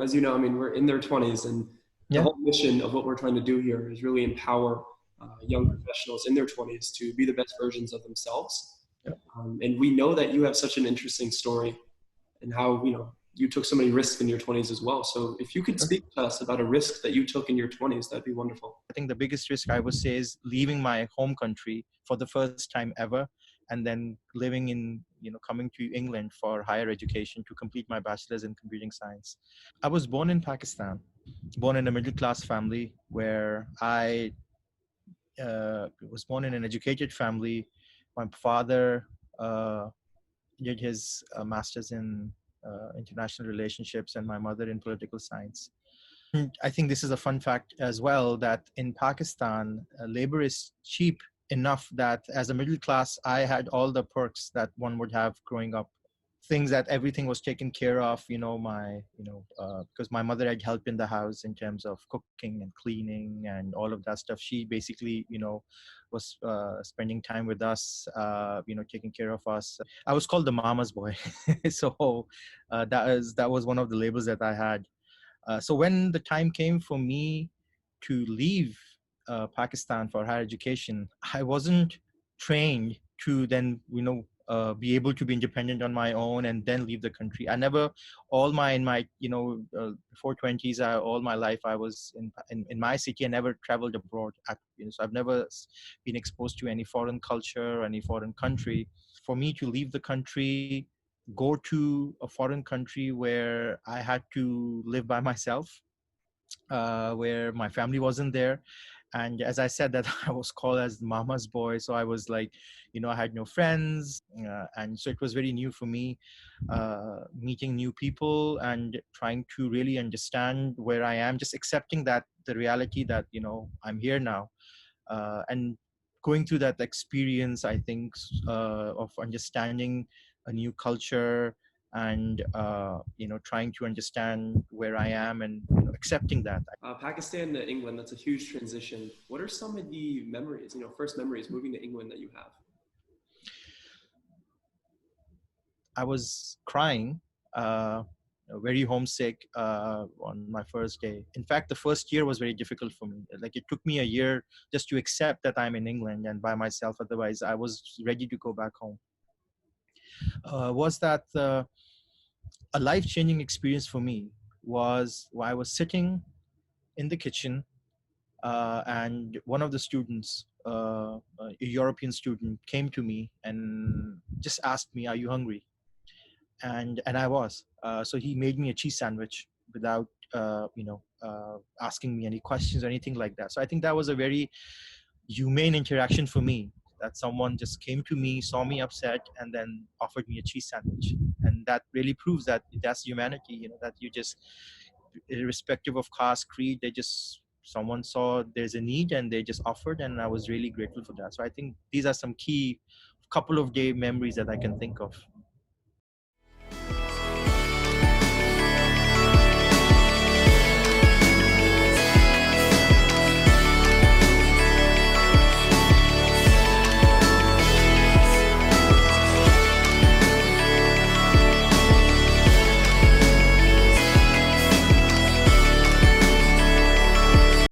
as you know, I mean, we're in their 20s, and the Yeah. whole mission of what we're trying to do here is really empower young professionals in their 20s to be the best versions of themselves. Yeah. And we know that you have such an interesting story and how, you took so many risks in your 20s as well. So if you could Sure. speak to us about a risk that you took in your 20s, that'd be wonderful. I think the biggest risk I would say is leaving my home country for the first time ever, and then living in, coming to England for higher education to complete my bachelor's in computing science. I was born in Pakistan, born in a middle class family where I was born in an educated family. My father did his master's in international relationships, and my mother in political science. I think this is a fun fact as well, that in Pakistan, labor is cheap enough that as a middle class, I had all the perks that one would have growing up. Things that everything was taken care of, because my mother had helped in the house in terms of cooking and cleaning and all of that stuff. She basically, was spending time with us, taking care of us. I was called the mama's boy. So that was one of the labels that I had. So when the time came for me to leave Pakistan for higher education, I wasn't trained to then, be able to be independent on my own and then leave the country. I never, in my, before 20s, all my life, I was in my city. I never traveled abroad. So I've never been exposed to any foreign culture, any foreign country. For me to leave the country, go to a foreign country where I had to live by myself, where my family wasn't there. And as I said, that I was called as mama's boy. So I was like, I had no friends. And so it was very new for me, meeting new people and trying to really understand where I am, just accepting that the reality that, I'm here now. And going through that experience, I think, of understanding a new culture and, trying to understand where I am and accepting that. Pakistan to England, that's a huge transition. What are some of the memories, first memories moving to England that you have? I was crying, very homesick on my first day. In fact, the first year was very difficult for me. Like, it took me a year just to accept that I'm in England and by myself. Otherwise, I was ready to go back home. Was that a life-changing experience for me was while I was sitting in the kitchen, and one of the students, a European student, came to me and just asked me, "Are you hungry?" And I was. So he made me a cheese sandwich without, asking me any questions or anything like that. So I think that was a very humane interaction for me, that someone just came to me, saw me upset, and then offered me a cheese sandwich. And that really proves that that's humanity, that you just, irrespective of caste, creed, someone saw there's a need and they just offered, and I was really grateful for that. So I think these are some key couple of day memories that I can think of.